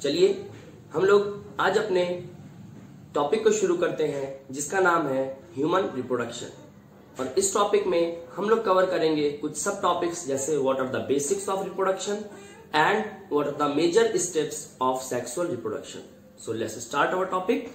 चलिए हम लोग आज अपने टॉपिक को शुरू करते हैं जिसका नाम है ह्यूमन रिप्रोडक्शन। और इस टॉपिक में हम लोग कवर करेंगे कुछ सब टॉपिक्स जैसे what are the basics of reproduction and what are the major steps of sexual reproduction. So let's start our topic.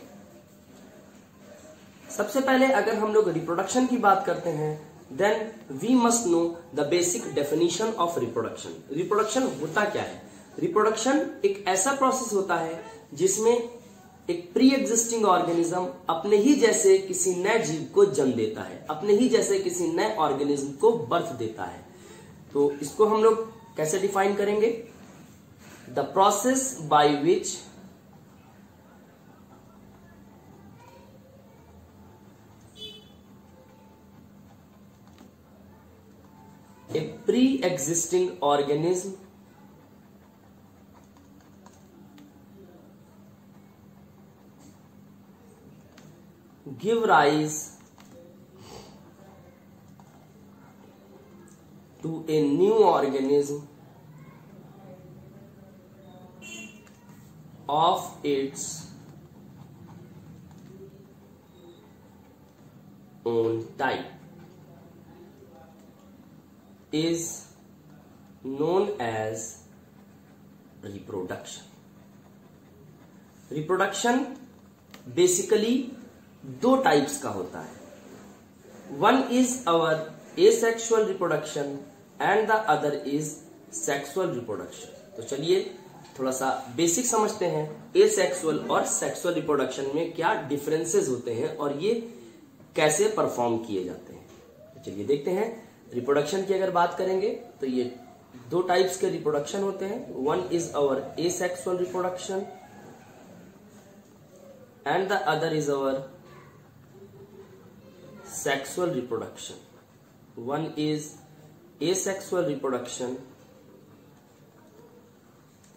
सबसे पहले अगर हम लोग रिप्रोडक्शन की बात करते हैं then we must know the basic definition of reproduction. Reproduction होता क्या है? रिप्रोडक्शन एक ऐसा प्रोसेस होता है जिसमें एक प्री एग्जिस्टिंग ऑर्गेनिज्म अपने ही जैसे किसी नए जीव को जन्म देता है, अपने ही जैसे किसी नए ऑर्गेनिज्म को बर्थ देता है। तो इसको हम लोग कैसे डिफाइन करेंगे? The process by which a pre-existing organism give rise to a new organism of its own type is known as reproduction. Reproduction basically दो टाइप्स का होता है। One is our asexual reproduction and the other is sexual reproduction. तो चलिए थोड़ा सा basic समझते हैं एसेक्सुअल और सेक्सुअल रिप्रोडक्शन में क्या डिफरेंसेस होते हैं और ये कैसे परफॉर्म किए जाते हैं। तो चलिए देखते हैं। रिप्रोडक्शन की अगर बात करेंगे तो ये दो टाइप्स के रिप्रोडक्शन होते हैं। One is our asexual reproduction and the other is our sexual reproduction. One is asexual reproduction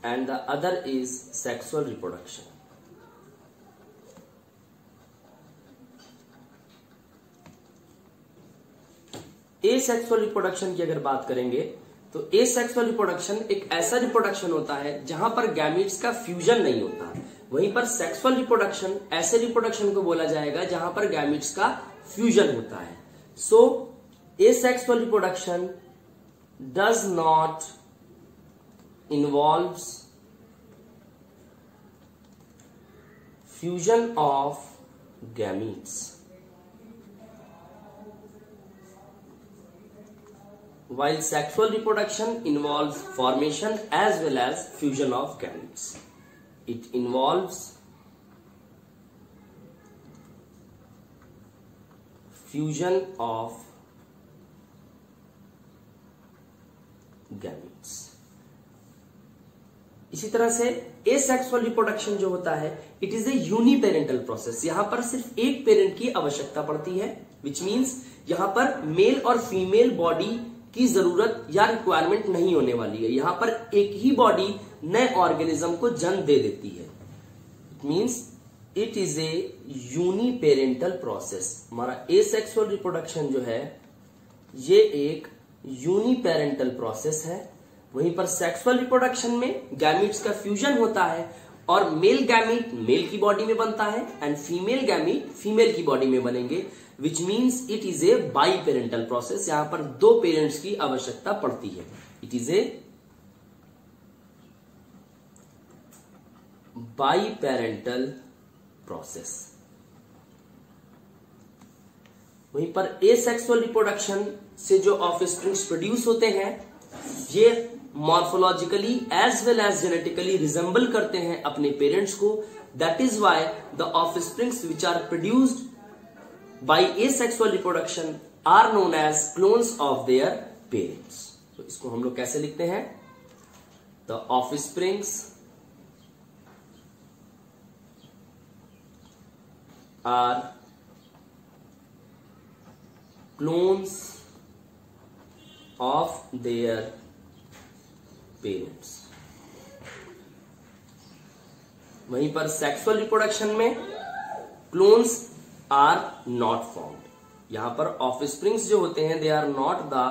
and the other is sexual reproduction. Asexual reproduction की अगर बात करेंगे तो एसेक्सुअल रिप्रोडक्शन एक ऐसा रिप्रोडक्शन होता है जहां पर गैमीट्स का फ्यूजन नहीं होता। वहीं पर सेक्सुअल रिप्रोडक्शन ऐसे रिप्रोडक्शन को बोला जाएगा जहां पर गैमीट्स का फ्यूजन होता है। So asexual reproduction does not involves fusion of gametes, while sexual reproduction involves formation as well as fusion of gametes. It involves fusion of gametes. इसी तरह से एसेक्सुअल रिप्रोडक्शन जो होता है it is a uniparental process. यहां पर सिर्फ एक पेरेंट की आवश्यकता पड़ती है, विच मीन्स यहां पर मेल और फीमेल बॉडी की जरूरत या रिक्वायरमेंट नहीं होने वाली है। यहां पर एक ही बॉडी नए ऑर्गेनिज्म को जन्म दे देती है। It means it is a uniparental process. हमारा एसेक्सुअल रिप्रोडक्शन जो है ये एक यूनिपेरेंटल प्रोसेस है। वहीं पर सेक्सुअल रिप्रोडक्शन में गैमीट्स का फ्यूजन होता है और मेल गैमीट मेल की बॉडी में बनता है एंड फीमेल गैमीट फीमेल की बॉडी में बनेंगे, which means it is a by parental process. यहां पर दो पेरेंट्स की आवश्यकता पड़ती है। It is a by parental process. वहीं पर एसेक्सुअल रिप्रोडक्शन से जो ऑफस्प्रिंग्स प्रोड्यूस होते हैं ये morphologically as well as genetically resemble करते हैं अपने पेरेंट्स को। That is why the offsprings which are produced by asexual reproduction are known as clones of their parents. तो इसको हम लोग कैसे लिखते हैं? The offsprings are clones of their parents. वहीं पर सेक्सुअल रिप्रोडक्शन में क्लोन्स आर नॉट फाउंड। यहां पर ऑफस्प्रिंग्स जो होते हैं they are not the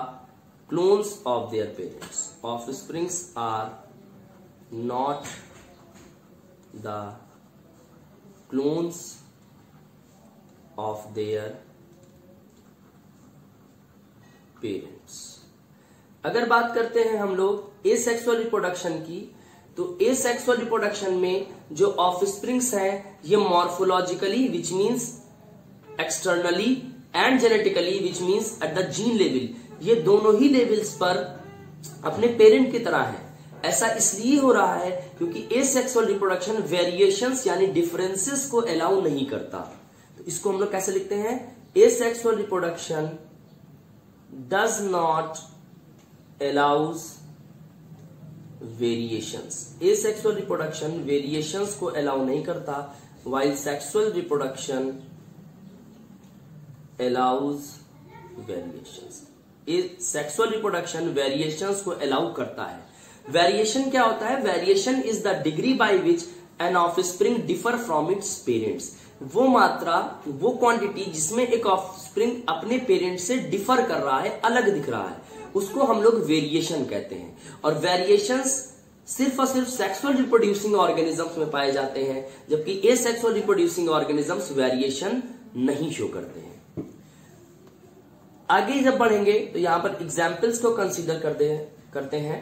clones of their parents. Offsprings are not the clones of their parents. अगर बात करते हैं हम लोग एसेक्सुअल रिप्रोडक्शन की, तो एसेक्सुअल रिप्रोडक्शन में जो ऑफस्प्रिंग्स हैं ये morphologically which means externally and genetically which means at the gene level, ये दोनों ही लेवल्स पर अपने पेरेंट की तरह है। ऐसा इसलिए हो रहा है क्योंकि एसेक्सुअल रिप्रोडक्शन वेरिएशंस यानी डिफरेंसेस को अलाउ नहीं करता। तो इसको हम लोग कैसे लिखते हैं? Asexual reproduction does not allows variations. Asexual reproduction variations को अलाउ नहीं करता, while sexual reproduction allows variations. Sexual reproduction variations को अलाउ करता है। वेरिएशन क्या होता है? Variation is the degree by which N offspring differ from its parents. वो मात्रा, वो क्वांटिटी जिसमें एक ऑफस्प्रिंग अपने पेरेंट्स से डिफर कर रहा है, अलग दिख रहा है, उसको हम लोग वेरिएशन कहते हैं। और वेरिएशंस सिर्फ और सिर्फ सेक्सुअल रिप्रोड्यूसिंग ऑर्गेनिजम्स में पाए जाते हैं, जबकि एसेक्सुअल रिप्रोड्यूसिंग ऑर्गेनिजम्स वेरिएशन नहीं शो करते हैं। आगे जब बढ़ेंगे तो यहां पर एग्जाम्पल्स को कंसीडर करते हैं।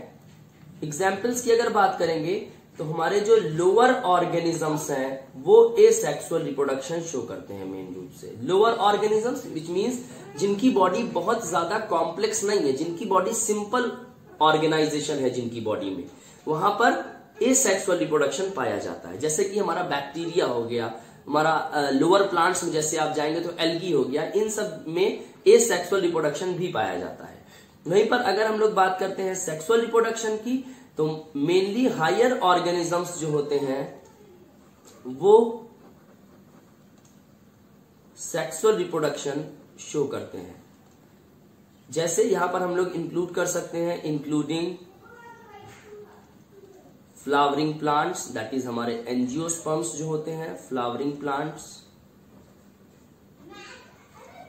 एग्जाम्पल्स की अगर बात करेंगे तो हमारे जो लोअर ऑर्गेनिजम्स हैं वो एसेक्सुअल रिप्रोडक्शन शो करते हैं मेन रूप से। लोअर ऑर्गेनिजम्स विच मीन्स जिनकी बॉडी बहुत ज्यादा कॉम्प्लेक्स नहीं है, जिनकी बॉडी सिंपल ऑर्गेनाइजेशन है, जिनकी बॉडी में, वहां पर एसेक्सुअल रिप्रोडक्शन पाया जाता है। जैसे कि हमारा बैक्टीरिया हो गया, हमारा लोअर प्लांट्स में जैसे आप जाएंगे तो एल्गी हो गया, इन सब में एसेक्सुअल रिप्रोडक्शन भी पाया जाता है। वहीं पर अगर हम लोग बात करते हैं सेक्सुअल रिप्रोडक्शन की, तो मेनली हायर ऑर्गेनिजम्स जो होते हैं वो सेक्सुअल रिप्रोडक्शन शो करते हैं। जैसे यहां पर हम लोग इंक्लूड कर सकते हैं, including flowering plants, that is हमारे एंजियोस्पर्म्स जो होते हैं, flowering plants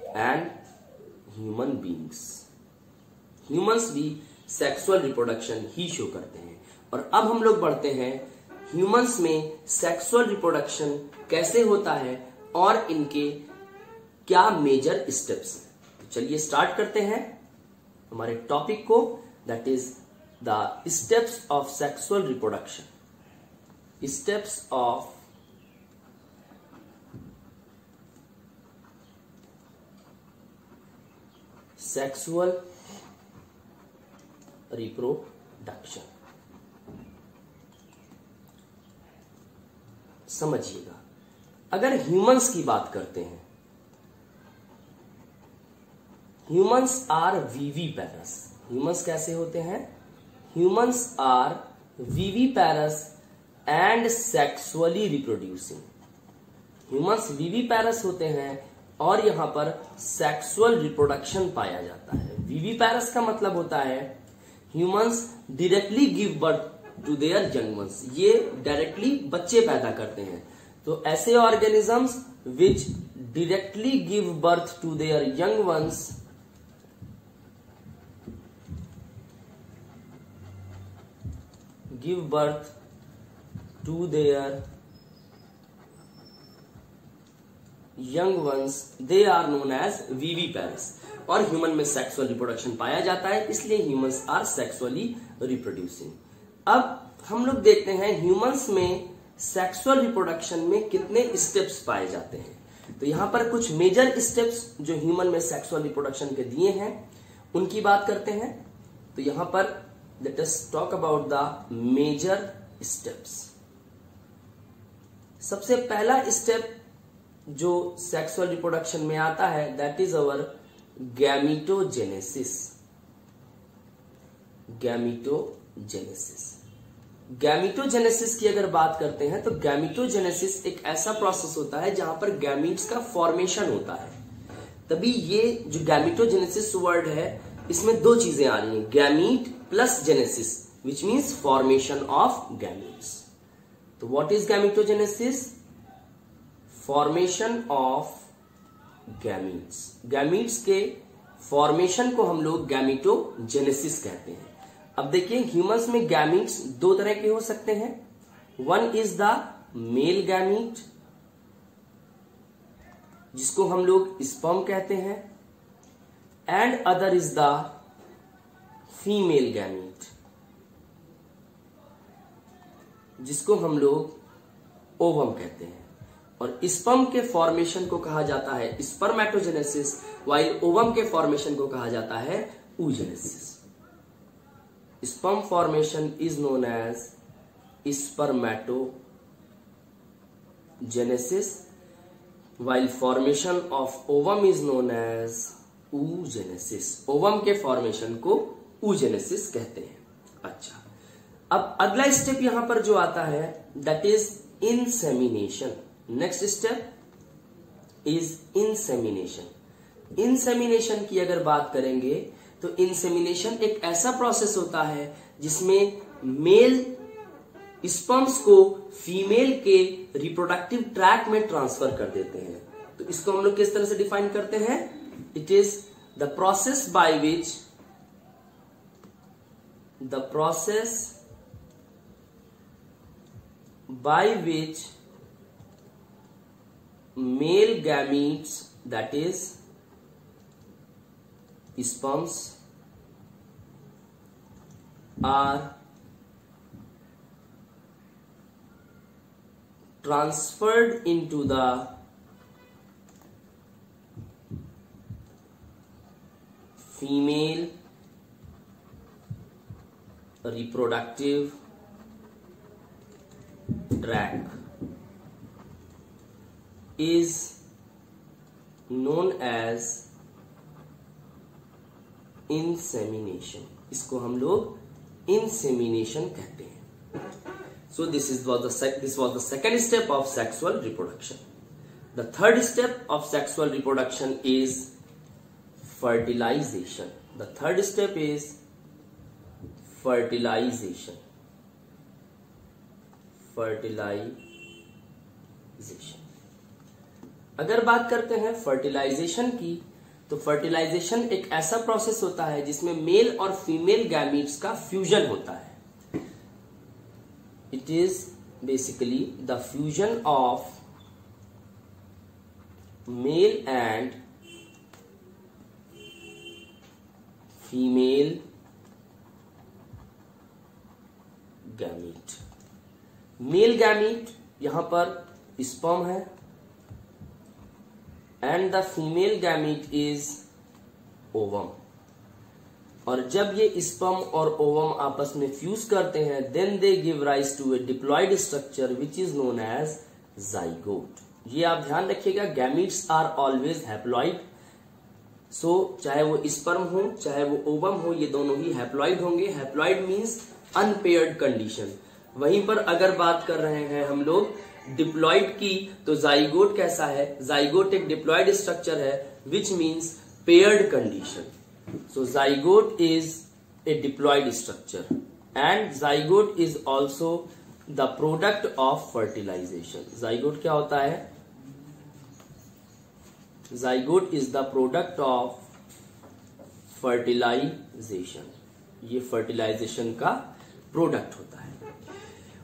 and human beings. Humans भी सेक्सुअल रिप्रोडक्शन ही शो करते हैं। और अब हम लोग बढ़ते हैं ह्यूमंस में सेक्सुअल रिप्रोडक्शन कैसे होता है और इनके क्या मेजर स्टेप्स हैं। तो चलिए स्टार्ट करते हैं हमारे टॉपिक को, that is the steps of sexual reproduction. Steps of sexual reproduction. समझिएगा, अगर ह्यूमंस की बात करते हैं, ह्यूमंस आर विविपेरस। ह्यूमंस कैसे होते हैं? Humans are viviparous and sexually reproducing. Humans viviparous होते हैं और यहां पर सेक्सुअल रिप्रोडक्शन पाया जाता है। विविपेरस का मतलब होता है humans directly give birth to their young ones. ये डायरेक्टली बच्चे पैदा करते हैं। तो ऐसे organisms which directly give birth to their young ones give birth to their young ones, they are known as viviparous. और ह्यूमन में सेक्सुअल रिप्रोडक्शन पाया जाता है, इसलिए ह्यूमंस आर सेक्सुअली रिप्रोड्यूसिंग। अब हम लोग देखते हैं ह्यूमंस में सेक्सुअल रिप्रोडक्शन में कितने स्टेप्स पाए जाते हैं। तो यहां पर कुछ मेजर स्टेप्स जो ह्यूमन में सेक्सुअल रिप्रोडक्शन के दिए हैं उनकी बात करते हैं। तो यहां पर let us talk about the major steps. सबसे पहला स्टेप जो सेक्सुअल रिप्रोडक्शन में आता है दैट इज अवर गैमीटोजेनेसिस। गैमीटोजेनेसिस गैमीटोजेनेसिस की अगर बात करते हैं तो गैमीटोजेनेसिस एक ऐसा प्रोसेस होता है जहां पर गैमीट्स का फॉर्मेशन होता है। तभी ये जो गैमीटोजेनेसिस वर्ड है इसमें दो चीजें आ रही हैं, gamete plus genesis, which means formation of gametes. तो what is gametogenesis? Formation of gametes. Gametes के फॉर्मेशन को हम लोग गैमीटोजेनेसिस कहते हैं। अब देखिए ह्यूमंस में गैमीट्स दो तरह के हो सकते हैं। One is the male gamete, जिसको हम लोग स्पर्म कहते हैं, and other is the female gamete, जिसको हम लोग ओवम कहते हैं। और स्पर्म के फॉर्मेशन को कहा जाता है स्पर्मेटोजेनेसिस, वाइल ओवम के फॉर्मेशन को कहा जाता है oogenesis. Sperm formation is known as spermatogenesis, while formation of ovum is known as oogenesis. Ovum के फॉर्मेशन को oogenesis कहते हैं। अच्छा, अब अगला स्टेप यहां पर जो आता है that is insemination. Next step is insemination. Insemination की अगर बात करेंगे तो इंसेमिनेशन एक ऐसा प्रोसेस होता है जिसमें मेल स्पर्म्स को फीमेल के रिप्रोडक्टिव ट्रैक में ट्रांसफर कर देते हैं। तो इसको हम लोग किस तरह से डिफाइन करते हैं? It is the process by which male gametes, that is sperms, are transferred into the female reproductive tract is known as insemination. इसको हम लोग insemination कहते हैं। So this was the second step of sexual reproduction. The third step of sexual reproduction is fertilization. The third step is fertilization. अगर बात करते हैं fertilisation की, तो फर्टिलाइजेशन एक ऐसा प्रोसेस होता है जिसमें मेल और फीमेल गैमीट्स का फ्यूजन होता है। It is basically the fusion of male and female gamete. Male gamete यहां पर स्पर्म है and the female gamete is ovum. और जब ये स्पर्म और ओवम आपस में फ्यूज करते हैं, then they give rise to a diploid structure which is known as zygote. ये आप ध्यान रखिएगा, gametes are always haploid. So चाहे वो स्पर्म हो चाहे वो ओवम हो, ये दोनों ही हैप्लॉइड होंगे। Haploid means unpaired condition. वहीं पर अगर बात कर रहे हैं हम लोग डिप्लॉइड की, तो जाइगोट कैसा है? जाइगोट एक डिप्लॉइड स्ट्रक्चर है which means paired condition. So zygote is a diploid structure and zygote is also the product of fertilization. Zygote क्या होता है? Zygote is the product of fertilization. ये फर्टिलाइजेशन का प्रोडक्ट होता है।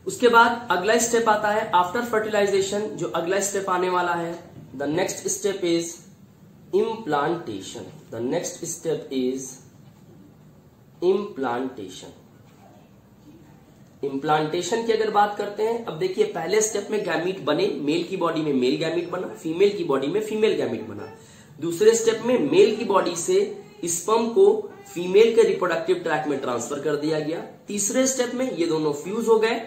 उसके बाद अगला स्टेप आता है आफ्टर फर्टिलाइजेशन। जो अगला स्टेप आने वाला है, the next step is implantation. The next step is implantation. Implantation की अगर बात करते हैं, अब देखिए पहले स्टेप में गैमीट बने, मेल की बॉडी में मेल गैमीट बना, फीमेल की बॉडी में फीमेल गैमीट बना। दूसरे स्टेप में मेल की बॉडी से स्पर्म को फीमेल के रिप्रोडक्टिव ट्रैक में ट्रांसफर कर दिया गया। तीसरे स्टेप में ये दोनों फ्यूज हो गए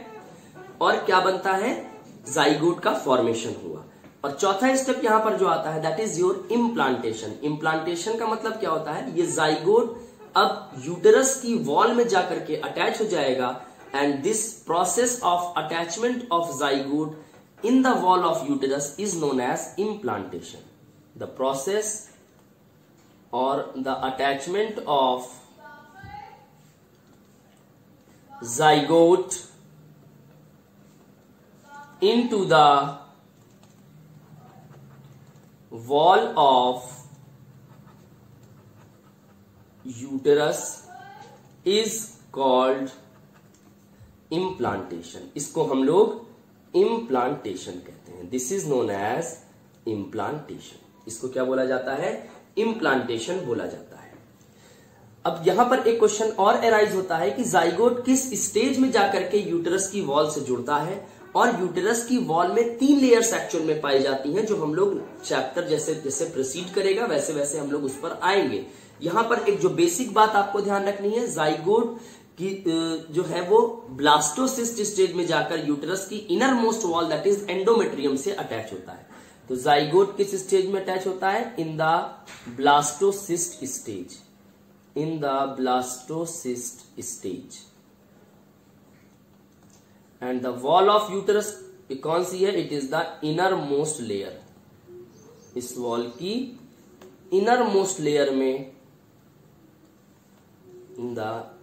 और क्या बनता है? जाइगोट का फॉर्मेशन हुआ। और चौथा स्टेप यहां पर जो आता है that is your implantation. Implantation का मतलब क्या होता है? ये जाइगोट अब यूटेरस की वॉल में जाकर के अटैच हो जाएगा and this process of attachment of zygote in the wall of uterus is known as implantation. The process or the attachment of zygote into the wall of uterus is called implantation. इसको हम लोग implantation कहते हैं। This is known as implantation. इसको क्या बोला जाता है? इम्प्लांटेशन बोला जाता है। अब यहां पर एक क्वेश्चन और एराइज होता है कि जाइगोट किस स्टेज में जाकर के यूटेरस की वॉल से जुड़ता है, और यूटेरस की वॉल में 3 लेयर्स एक्चुअल में पाई जाती हैं, जो हम लोग चैप्टर जैसे जैसे प्रोसीड करेगा वैसे वैसे हम लोग उस पर आएंगे। यहां पर एक जो बेसिक बात आपको ध्यान रखनी है, जाइगोट की जो है वो ब्लास्टोसिस्ट स्टेज में जाकर यूटेरस की inner most wall that is endometrium से अटैच होता है। तो जाइगोट किस स्टेज में अटैच होता है? In the blastocyst stage. In the blastocyst stage. And the wall of uterus कौन सी है? It is the inner most layer. इस वॉल की इनर मोस्ट लेयर में, in the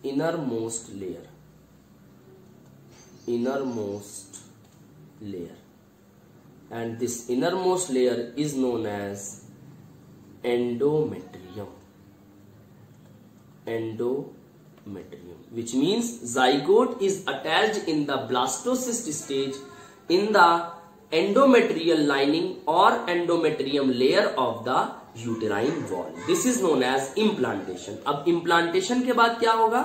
inner most layer, inner most layer, and this inner most layer is known as endometrium. Endometrium, which means zygote is attached in the blastocyst stage in the endometrial lining or endometrium layer of the uterine wall. This is known as implantation. अब implantation के बाद क्या होगा?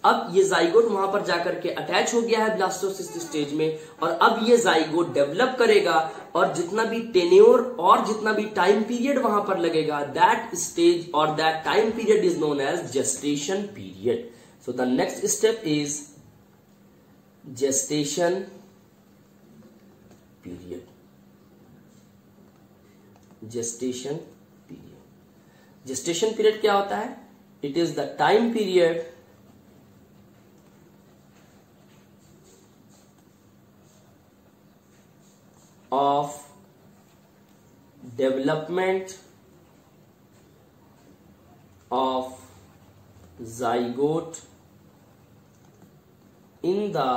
अब ये zygote वहां पर जाकर के अटैच हो गया है ब्लास्टोसिस्ट स्टेज में, और अब ये जाइगोट डेवलप करेगा, और जितना भी टेन्योर और जितना भी टाइम पीरियड वहां पर लगेगा, दैट स्टेज और that time period is known as gestation period. So the next step is gestation period. Gestation period. Gestation period क्या होता है? It is the time period of development of zygote in the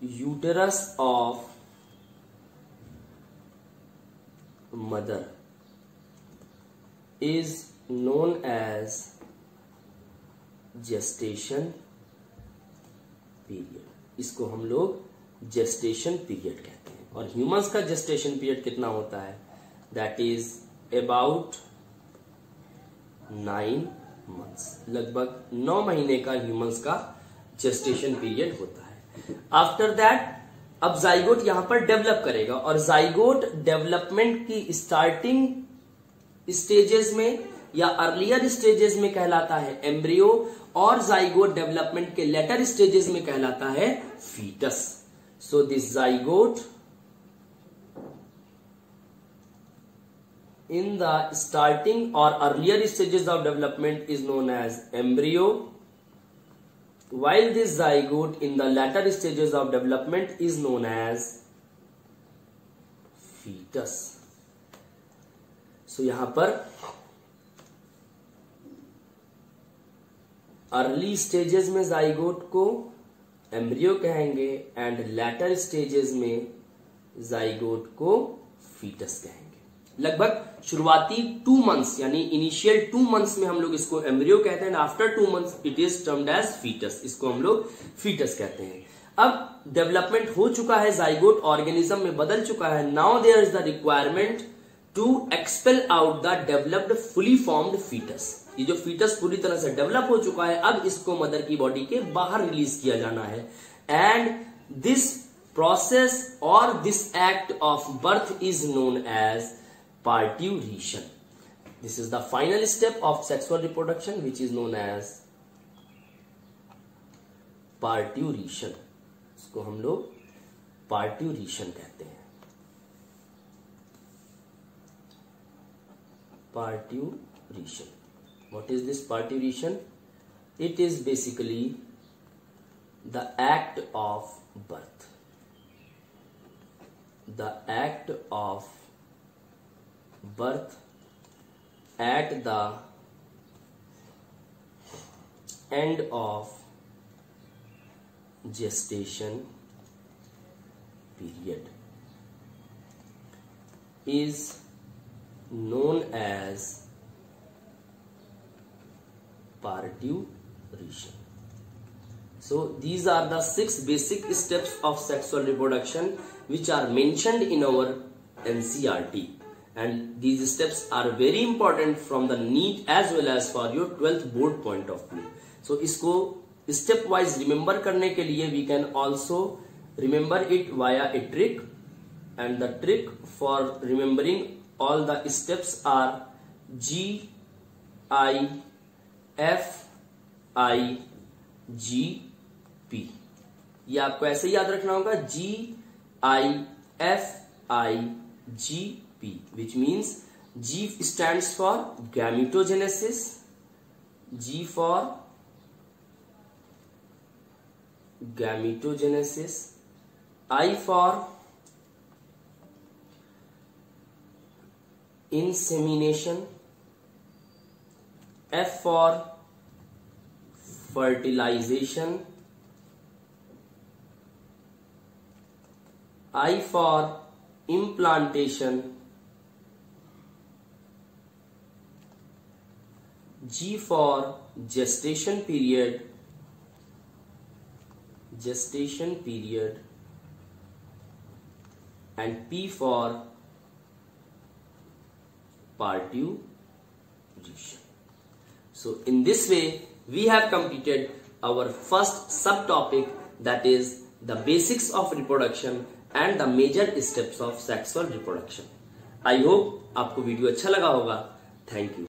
uterus of mother is known as gestation period. इसको हम लोग gestation period कहते हैं. और humans का जेस्टेशन पीरियड कितना होता है? That is about 9 months. लगभग 9 महीने का ह्यूमंस का जेस्टेशन पीरियड होता है. आफ्टर दैट अब जाइगोट यहां पर डेवलप करेगा, और जाइगोट डेवलपमेंट की स्टार्टिंग स्टेजेस में या अर्लियर स्टेजेस में कहलाता है एम्ब्रियो, और जाइगोट डेवलपमेंट के लेटर स्टेजेस में कहलाता है foetus. So this zygote in the starting or earlier stages of development is known as embryo, while this zygote in the latter stages of development is known as fetus. So यहां पर early stages में zygote को embryo कहेंगे, and later stages में zygote को foetus कहेंगे. लगभग शुरुआती 2 मंथ्स यानी इनिशियल 2 मंथ्स में हम लोग इसको एम्ब्रियो कहते हैं, after 2 months it is termed as foetus. इसको हम लोग फीटस कहते हैं. अब डेवलपमेंट हो चुका है, जाइगोट ऑर्गेनिज्म में बदल चुका है. Now there is the requirement to expel out the developed fully formed foetus. ये जो फीटस पूरी तरह से डेवलप हो चुका है, अब इसको मदर की बॉडी के बाहर रिलीज किया जाना है. एंड दिस प्रोसेस और this act of birth is known as parturition. This is the final step of sexual reproduction, which is known as parturition. इसको हम लोग parturition कहते हैं. Parturition. What is this parturition? It is basically the act of birth. The act of birth at the end of gestation period is known as parturition. So these are the 6 basic steps of sexual reproduction which are mentioned in our NCERT, and these steps are very important from the NEET as well as for your 12th board point of view. So इसको step wise remember करने के लिए we can also remember it via a trick, and the trick for remembering all the steps are G I F I G P. ये आपको ऐसे याद रखना होगा, G I F I G P, which means G stands for gametogenesis, G for gametogenesis, I for insemination, F for fertilization, I for implantation, G for gestation period, and P for parturition. So in this way we have completed our first subtopic, that is the basics of reproduction and the major steps of sexual reproduction. I hope आपको video अच्छा लगा होगा. Thank you.